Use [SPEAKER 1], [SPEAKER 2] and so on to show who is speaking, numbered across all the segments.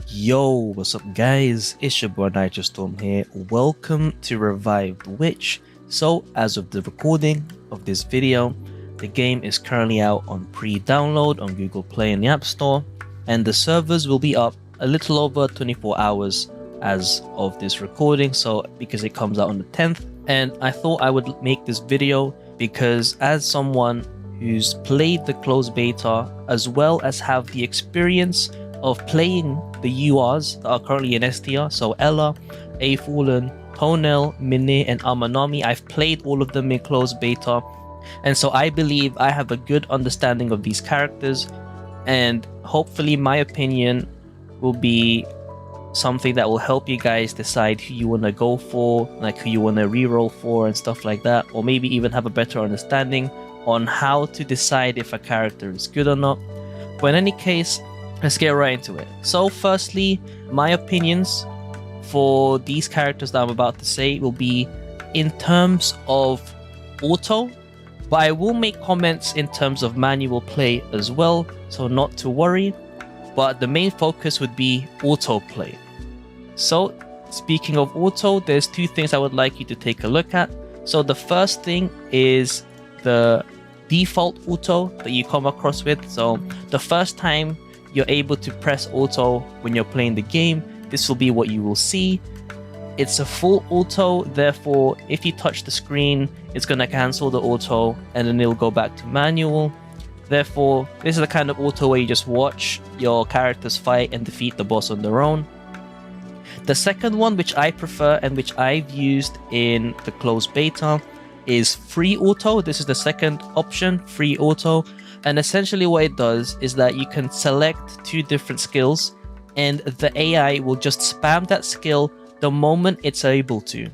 [SPEAKER 1] Yo, what's up guys? It's your boy Nitrostorm here. Welcome to Revive the Witch. So as of the recording of this video, the game is currently out on pre-download on Google Play and the App Store, and the servers will be up a little over 24 hours as of this recording, so because it comes out on the 10th. And I thought I would make this video because as someone who's played the closed beta as well as have the experience of playing the URs that are currently in STR, so Ella, A Fallen, Tounel, Mine, and Amanami. I've played all of them in closed beta, and so I believe I have a good understanding of these characters, and hopefully my opinion will be something that will help you guys decide who you want to go for, like who you want to reroll for and stuff like that, or maybe even have a better understanding on how to decide if a character is good or not. But in any case, let's get right into it. So firstly, my opinions for these characters that I'm about to say will be in terms of auto, but I will make comments in terms of manual play as well, so not to worry, but the main focus would be auto play. So speaking of auto, there's two things I would like you to take a look at. So the first thing is the default auto that you come across with. So the first time you're able to press auto when you're playing the game, this will be what you will see. It's a full auto, therefore if you touch the screen, it's going to cancel the auto and then it'll go back to manual. Therefore, this is the kind of auto where you just watch your characters fight and defeat the boss on their own. The second one, which I prefer and which I've used in the closed beta, is free auto. This is the second option, free auto. And essentially what it does is that you can select two different skills and the AI will just spam that skill the moment it's able to.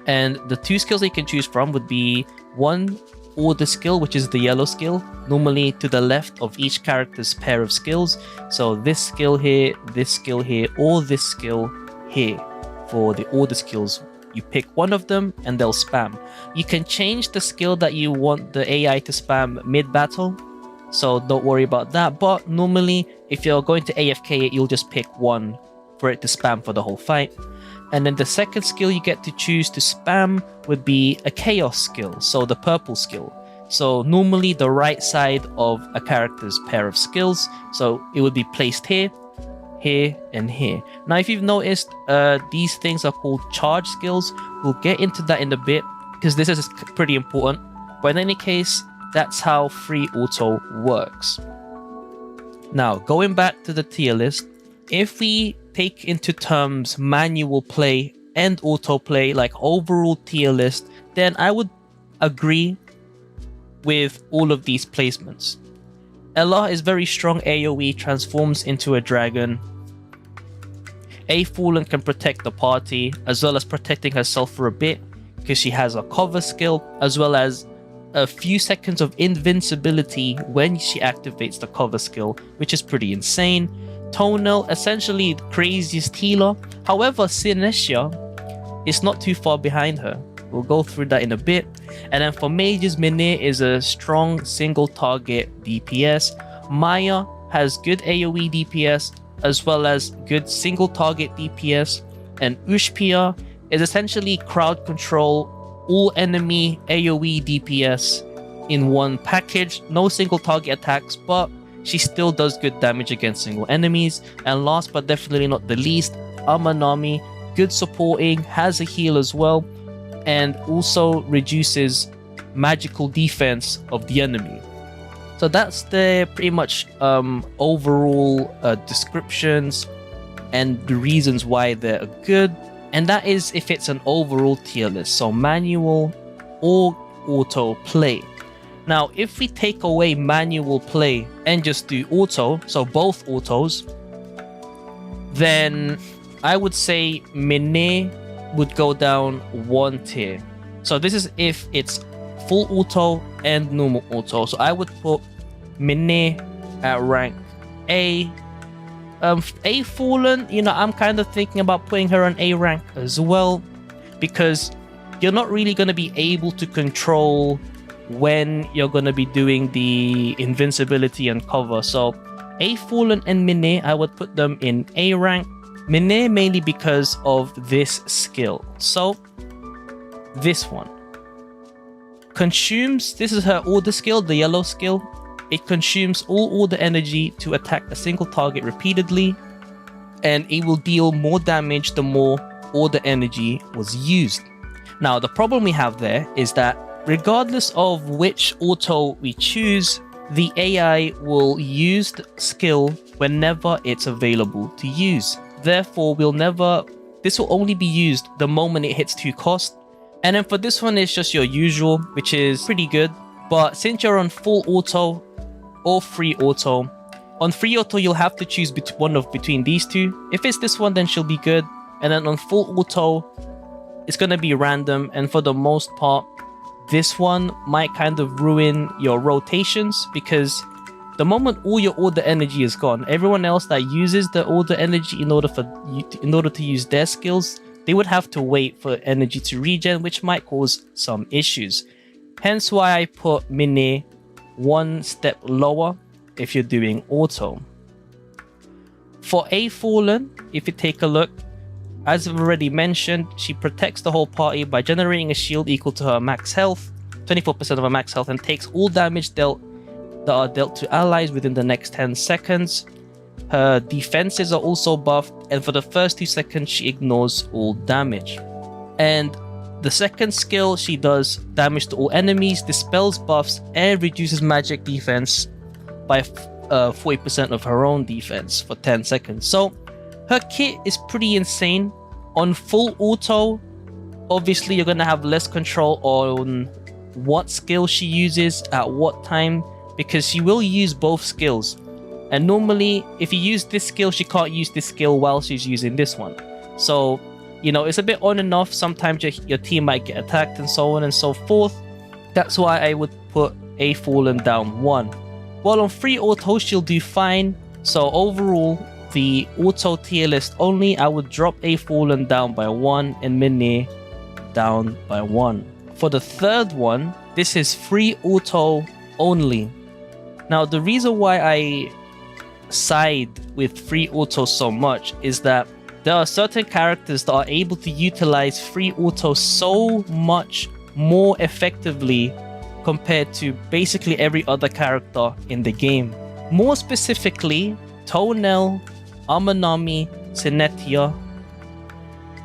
[SPEAKER 1] And the two skills that you can choose from would be one order skill, which is the yellow skill, normally to the left of each character's pair of skills. So this skill here, or this skill here for the order skills. You pick one of them and they'll spam. You can change the skill that you want the AI to spam mid-battle, so don't worry about that. But normally, if you're going to AFK it, you'll just pick one for it to spam for the whole fight. And then the second skill you get to choose to spam would be a chaos skill, so the purple skill. So normally the right side of a character's pair of skills, so it would be placed here, here, and here. Now if you've noticed, these things are called charge skills. We'll get into that in a bit because this is pretty important. But in any case, that's how free auto works. Now going back to the tier list, if we take into terms manual play and auto play, like overall tier list, then I would agree with all of these placements. Ella is very strong AoE, transforms into a dragon. A Fallen can protect the party as well as protecting herself for a bit because she has a cover skill as well as a few seconds of invincibility when she activates the cover skill, which is pretty insane. Tounel, essentially the craziest healer. However, Sinesha is not too far behind her. We'll go through that in a bit. And then for mages, Mine is a strong single target DPS. Maya has good AoE DPS as well as good single target DPS. And Ushpia is essentially crowd control, all enemy AoE DPS in one package. No single target attacks, but she still does good damage against single enemies. And last but definitely not the least, Amanami, good supporting, has a heal as well, and also reduces magical defense of the enemy. So that's the pretty much overall descriptions and the reasons why they're good. And that is if it's an overall tier list, so manual or auto play. Now, if we take away manual play and just do auto, so both autos, then I would say Mine would go down one tier. So this is if it's full auto and normal auto. So I would put Mine at rank A. A Fallen, you know, I'm kind of thinking about putting her on A rank as well, because you're not really going to be able to control when you're going to be doing the invincibility and cover. So A Fallen and Mine, I would put them in A rank. Mine mainly because of this skill. So this one consumes, this is her order skill, the yellow skill. It consumes all order energy to attack a single target repeatedly, and it will deal more damage the more order energy was used. Now, the problem we have there is that regardless of which auto we choose, the AI will use the skill whenever it's available to use. Therefore, this will only be used the moment it hits 2 cost. And then for this one, it's just your usual, which is pretty good. But since you're on full auto or free auto, on free auto, you'll have to choose between these two. If it's this one, then she'll be good. And then on full auto, it's going to be random. And for the most part, this one might kind of ruin your rotations, because the moment all your order energy is gone, everyone else that uses the order energy in order to use their skills, they would have to wait for energy to regen, which might cause some issues. Hence why I put Mine one step lower if you're doing auto. For A Fallen, if you take a look, as I've already mentioned, she protects the whole party by generating a shield equal to her max health, 24% of her max health, and takes all damage that are dealt to allies within the next 10 seconds. Her defenses are also buffed, and for the first 2 seconds she ignores all damage. And the second skill, she does damage to all enemies, dispels buffs, and reduces magic defense by 40% of her own defense for 10 seconds. So her kit is pretty insane. On full auto, obviously you're going to have less control on what skill she uses at what time, because she will use both skills. And normally, if you use this skill, she can't use this skill while she's using this one. So, you know, it's a bit on and off. Sometimes your team might get attacked and so on and so forth. That's why I would put A Fallen down 1. While on free auto, she'll do fine. So overall, the auto tier list only, I would drop A Fallen down by 1 and Mine down by 1. For the third one, this is free auto only. Now, the reason why I side with free auto so much is that there are certain characters that are able to utilize free auto so much more effectively compared to basically every other character in the game. More specifically, Tounel, Amanami, Tsunetia,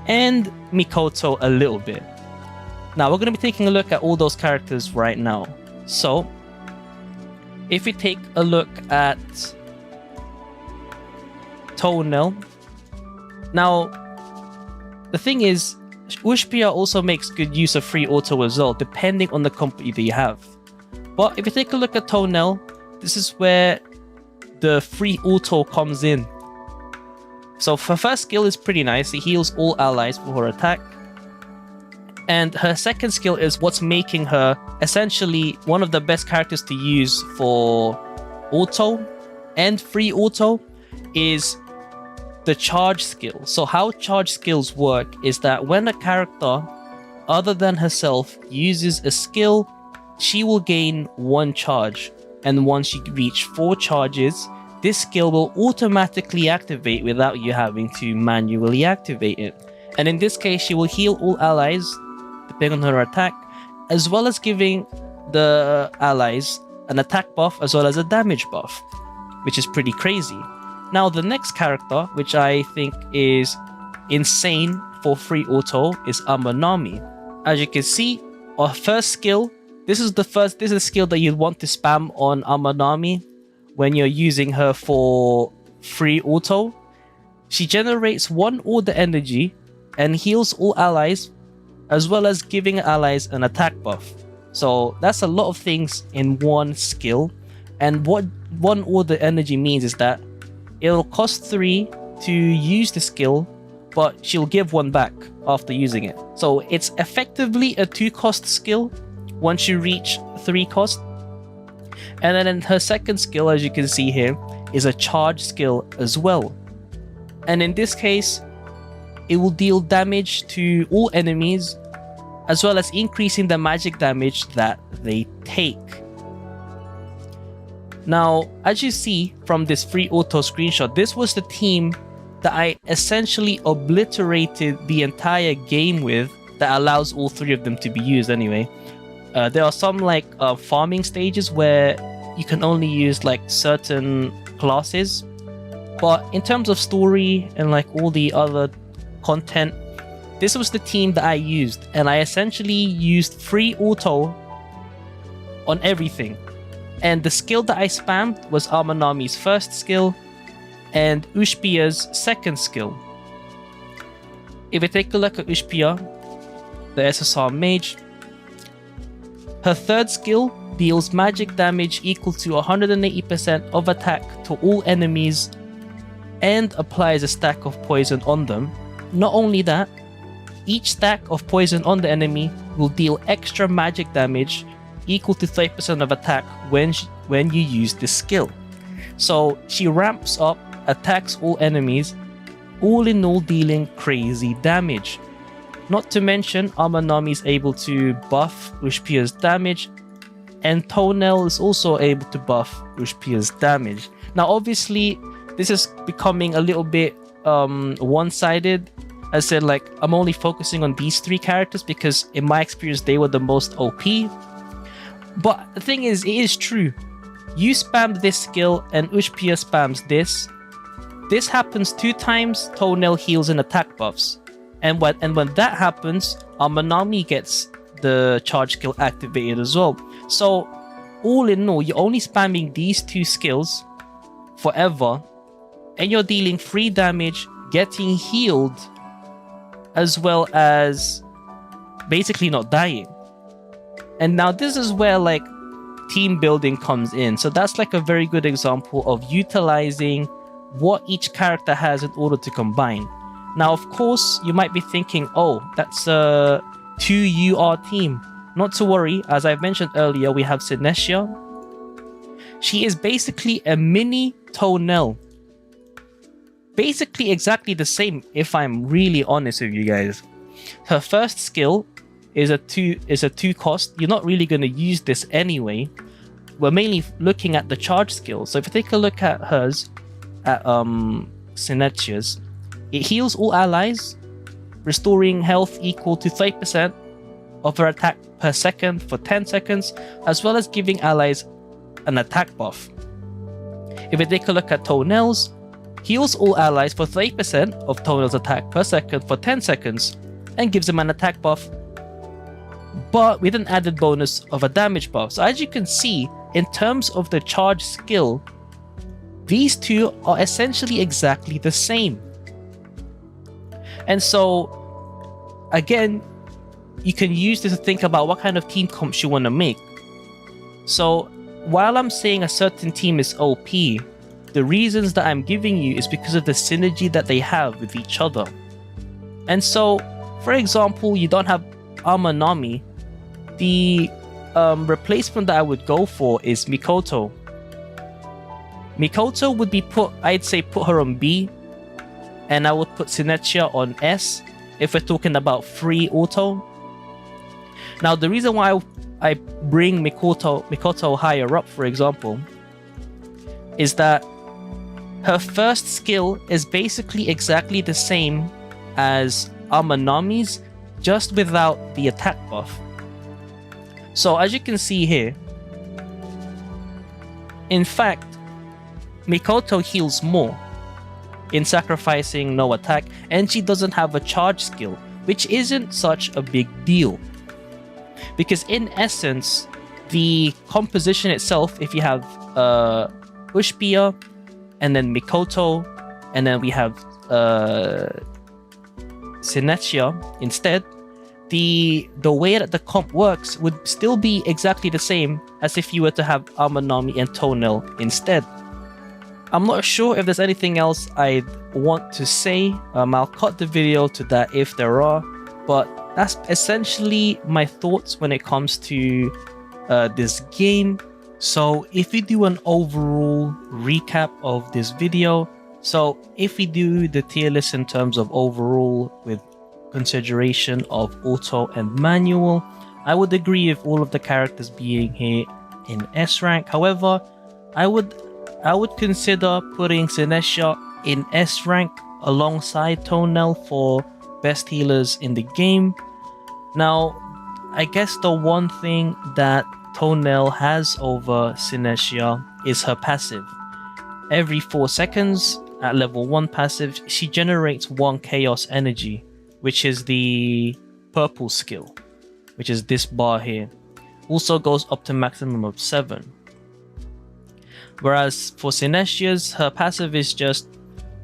[SPEAKER 1] and Mikoto a little bit. Now, we're going to be taking a look at all those characters right now. So, if we take a look at Tounel. Now, the thing is, Ushpia also makes good use of free auto as well, depending on the company that you have. But if you take a look at Tounel, this is where the free auto comes in. So her first skill is pretty nice. It heals all allies for her attack. And her second skill is what's making her essentially one of the best characters to use for auto and free auto is the charge skill. So how charge skills work is that when a character other than herself uses a skill, she will gain 1 charge. And once you reach 4 charges, this skill will automatically activate without you having to manually activate it. And in this case, she will heal all allies depending on her attack, as well as giving the allies an attack buff as well as a damage buff, which is pretty crazy. Now, the next character, which I think is insane for free auto, is Amanami. As you can see, our first skill, this is a skill that you'd want to spam on Amanami when you're using her for free auto. She generates 1 order energy and heals all allies, as well as giving allies an attack buff. So that's a lot of things in one skill. And what 1 order energy means is that it'll cost 3 to use the skill, but she'll give 1 back after using it. So it's effectively a 2 cost skill once you reach 3 cost. And then in her second skill, as you can see here, is a charge skill as well. And in this case, it will deal damage to all enemies, as well as increasing the magic damage that they take. Now, as you see from this free auto screenshot, this was the team that I essentially obliterated the entire game with, that allows all three of them to be used anyway. There are some like farming stages where you can only use like certain classes, but in terms of story and like all the other content, this was the team that I used, and I essentially used free auto on everything. And the skill that I spammed was Amanami's first skill and Ushpia's second skill. If we take a look at Ushpia, the SSR mage, her third skill deals magic damage equal to 180% of attack to all enemies and applies a stack of poison on them. Not only that, each stack of poison on the enemy will deal extra magic damage equal to 30% of attack when you use this skill. So she ramps up, attacks all enemies, all in all dealing crazy damage. Not to mention, Amanami is able to buff Ushpia's damage, and Tounel is also able to buff Ushpia's damage. Now obviously, this is becoming a little bit one-sided. I said, like, I'm only focusing on these three characters because in my experience they were the most OP. But the thing is, it is true. You spammed this skill and Ushpia spams this. This happens 2 times, Tounel heals and attack buffs. And when that happens, Amanami gets the charge skill activated as well. So all in all, you're only spamming these 2 skills forever, and you're dealing free damage, getting healed, as well as basically not dying. And now this is where like team building comes in. So that's like a very good example of utilizing what each character has in order to combine. Now, of course, you might be thinking, oh, that's a 2 UR team. Not to worry, as I've mentioned earlier, we have Sinetia. She is basically a mini Tounel. Basically exactly the same, if I'm really honest with you guys. Her first skill is a 2 cost. You're not really going to use this anyway. We're mainly looking at the charge skill. So if you take a look at hers, at Sinetia's, it heals all allies, restoring health equal to 30% of her attack per second for 10 seconds, as well as giving allies an attack buff. If we take a look at Tounel's, heals all allies for 30% of Tounel's attack per second for 10 seconds, and gives them an attack buff, but with an added bonus of a damage buff. So as you can see, in terms of the charge skill, these 2 are essentially exactly the same. And so, again, you can use this to think about what kind of team comps you want to make. So, while I'm saying a certain team is OP, the reasons that I'm giving you is because of the synergy that they have with each other. And so, for example, you don't have Amanami. The replacement that I would go for is Mikoto. Mikoto would be I'd say put her on B, and I would put Sinetia on S if we're talking about free auto. Now, the reason why I bring Mikoto higher up, for example, is that her first skill is basically exactly the same as Amanami's, just without the attack buff. So as you can see here, in fact, Mikoto heals more in sacrificing no attack, and she doesn't have a charge skill, which isn't such a big deal. Because in essence, the composition itself, if you have Ushpia, and then Mikoto, and then we have Sinetia instead, the way that the comp works would still be exactly the same as if you were to have Amanami and Tounel instead. I'm not sure if there's anything else I'd want to say. I'll cut the video to that if there are, but that's essentially my thoughts when it comes to this game. So if we do an overall recap of this video, so if we do the tier list in terms of overall with consideration of auto and manual, I would agree with all of the characters being here in S rank. However, I would consider putting Sinesha in S rank alongside Tounel for best healers in the game. Now, I guess the one thing that Tounel has over Sinesha is her passive. Every 4 seconds at level 1 passive, she generates 1 chaos energy, which is the purple skill, which is this bar here. Also goes up to maximum of 7. Whereas for Sinesha's, her passive is just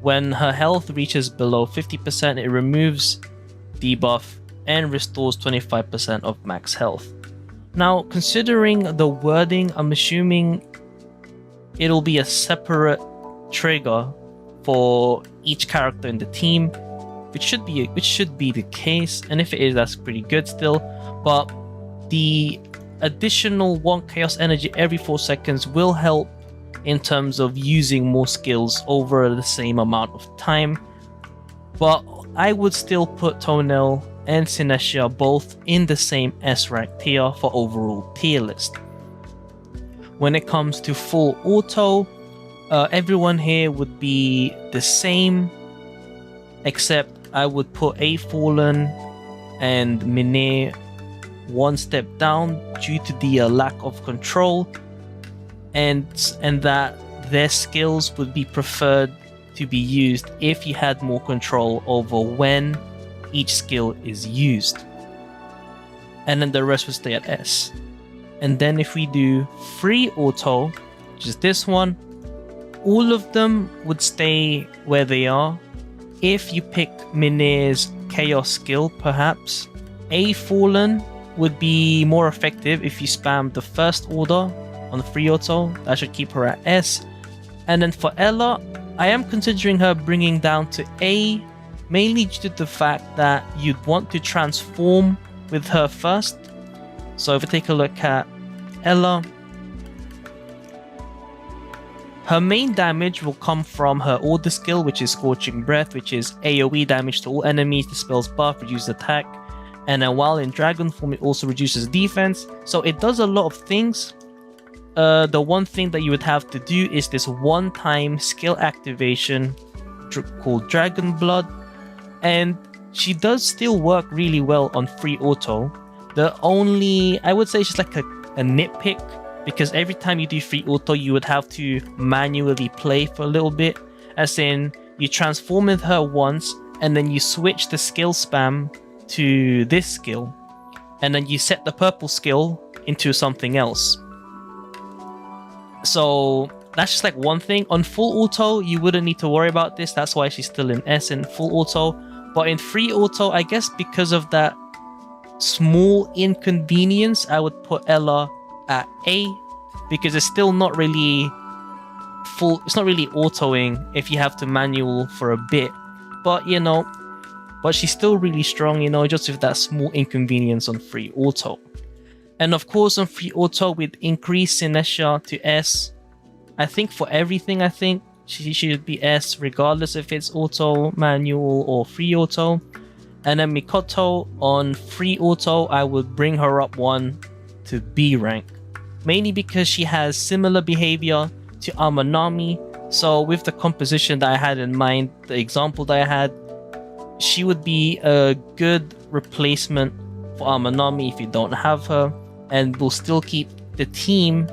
[SPEAKER 1] when her health reaches below 50%, it removes debuff and restores 25% of max health. Now, considering the wording, I'm assuming it'll be a separate trigger for each character in the team, which should be the case, and if it is, that's pretty good still. But the additional 1 chaos energy every 4 seconds will help in terms of using more skills over the same amount of time. But I would still put Tounel and Sinesha both in the same S rank tier for overall tier list. When it comes to full auto, everyone here would be the same, except I would put A Fallen and Mine 1 step down due to the lack of control, and that their skills would be preferred to be used if you had more control over when each skill is used. And then the rest would stay at S. And then if we do free auto, which is this one, all of them would stay where they are. If you pick Mine's chaos skill, perhaps A Fallen would be more effective if you spam the first order on the free auto. That should keep her at S. And then for Ella, I am considering her bringing down to A, mainly due to the fact that you'd want to transform with her first. So if we take a look at Ella, her main damage will come from her order skill, which is Scorching Breath, which is AoE damage to all enemies, dispels buff, reduces attack, and then while in dragon form it also reduces defense. So it does a lot of things. The one thing that you would have to do is this one-time skill activation called Dragon Blood, and she does still work really well on free auto. The only, I would say, it's just like a nitpick, because every time you do free auto you would have to manually play for a little bit, as in you transform with her once and then you switch the skill spam to this skill, and then you set the purple skill into something else. So that's just like one thing. On full auto you wouldn't need to worry about this, that's why she's still in S in full auto. But in free auto, I guess because of that small inconvenience, I would put Ella at A, because it's still not really full, it's not really autoing if you have to manual for a bit, but you know, but she's still really strong, you know, just with that small inconvenience on free auto. And of course on free auto we'd increase Sinesha to S. I think for everything, I think she should be S regardless if it's auto, manual or free auto. And then Mikoto on free auto, I would bring her up 1 to B rank, mainly because she has similar behavior to Amanami. So with the composition that I had in mind, the example that I had, she would be a good replacement for Amanami if you don't have her, and will still keep the team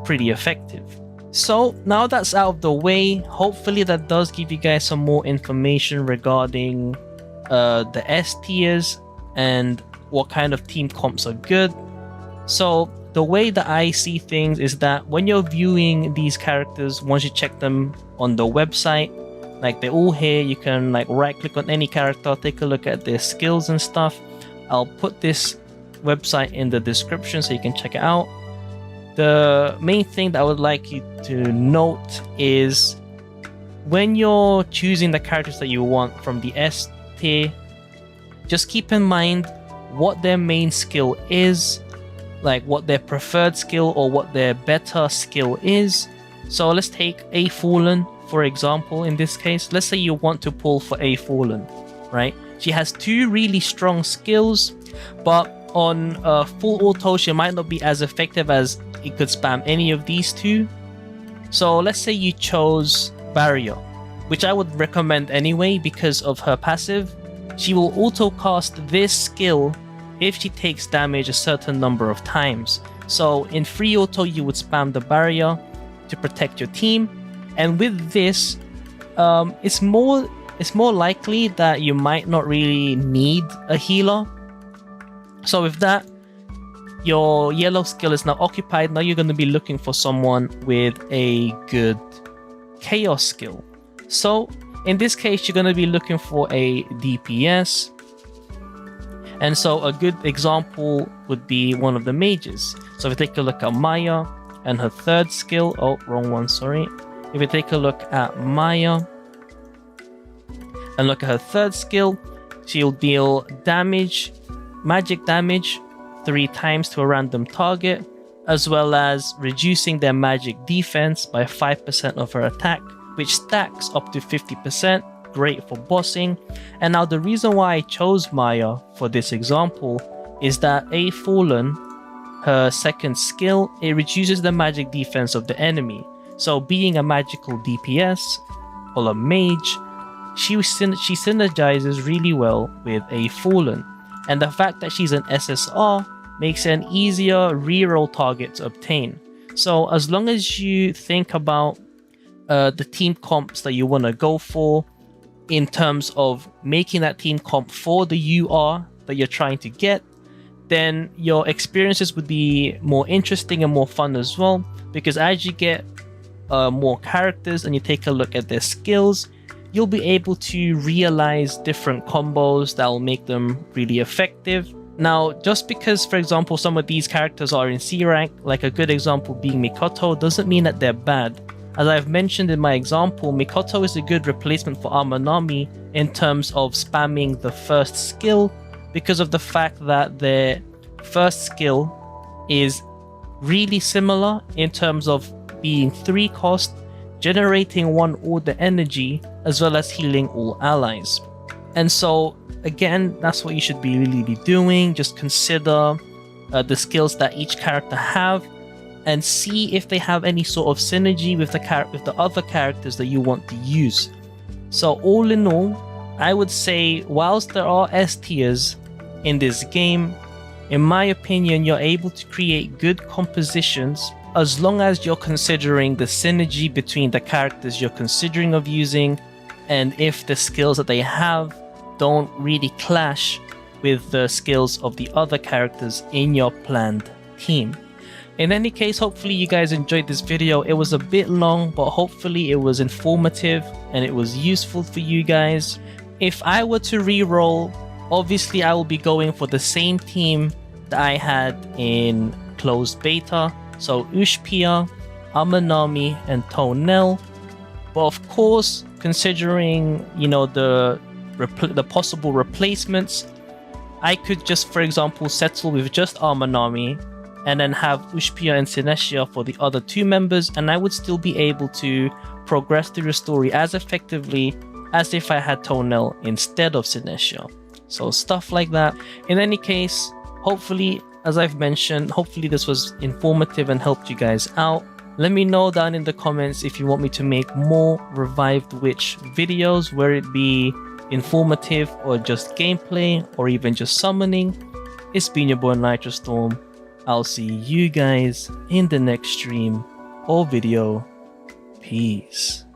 [SPEAKER 1] pretty effective. So now that's out of the way, hopefully that does give you guys some more information regarding the S tiers and what kind of team comps are good. So the way that I see things is that when you're viewing these characters, once you check them on the website, like they're all here, you can like right click on any character, take a look at their skills and stuff. I'll put this website in the description so you can check it out. The main thing that I would like you to note is when you're choosing the characters that you want from the S tier, just keep in mind what their main skill is, like what their preferred skill or what their better skill is. So let's take A Fallen for example. In this case, let's say you want to pull for A Fallen, right? She has 2 really strong skills, but on full auto she might not be as effective as it could spam any of these 2. So let's say you chose Barrier, which I would recommend anyway because of her passive. She will auto cast this skill if she takes damage a certain number of times. So in free auto, you would spam the Barrier to protect your team, and with this, it's more likely that you might not really need a healer. So with that, your yellow skill is now occupied. Now you're going to be looking for someone with a good chaos skill. So in this case, you're going to be looking for a DPS. And so a good example would be one of the mages. So if we take a look at Maya and her third skill, oh, wrong one, sorry. If we take a look at Maya and look at her third skill, she'll deal damage, magic damage, 3 times to a random target, as well as reducing their magic defense by 5% of her attack, which stacks up to 50%. Great for bossing. And now the reason why I chose Maya for this example is that a Fallen, her second skill, it reduces the magic defense of the enemy. So being a magical DPS or a mage, she synergizes really well with a Fallen. And the fact that she's an SSR makes it an easier reroll target to obtain. So as long as you think about the team comps that you want to go for in terms of making that team comp for the UR that you're trying to get, then your experiences would be more interesting and more fun as well, because as you get more characters and you take a look at their skills, you'll be able to realize different combos that will make them really effective. Now, just because, for example, some of these characters are in C rank, like a good example being Mikoto, doesn't mean that they're bad. As I've mentioned in my example, Mikoto is a good replacement for Amanami in terms of spamming the first skill, because of the fact that their first skill is really similar in terms of being 3 cost, generating 1 order energy, as well as healing all allies. And so again, that's what you should be really doing. Just consider the skills that each character have and see if they have any sort of synergy with the other characters that you want to use. So all in all, I would say whilst there are S tiers in this game, in my opinion, you're able to create good compositions as long as you're considering the synergy between the characters you're considering of using, and if the skills that they have don't really clash with the skills of the other characters in your planned team. In any case, hopefully you guys enjoyed this video. It was a bit long, but hopefully it was informative and it was useful for you guys. If I were to re-roll, obviously I will be going for the same team that I had in closed beta. So Ushpia, Amanami, and Tounel. But of course, considering, you know, the possible replacements, I could just, for example, settle with just Amanami and then have Ushpia and Sinestia for the other 2 members, and I would still be able to progress through the story as effectively as if I had Tounel instead of Sinestia. So stuff like that. In any case, hopefully, as I've mentioned, hopefully this was informative and helped you guys out. Let me know down in the comments if you want me to make more Revived Witch videos, whether it be informative or just gameplay or even just summoning. It's been your boy Nitrostorm. I'll see you guys in the next stream or video. Peace.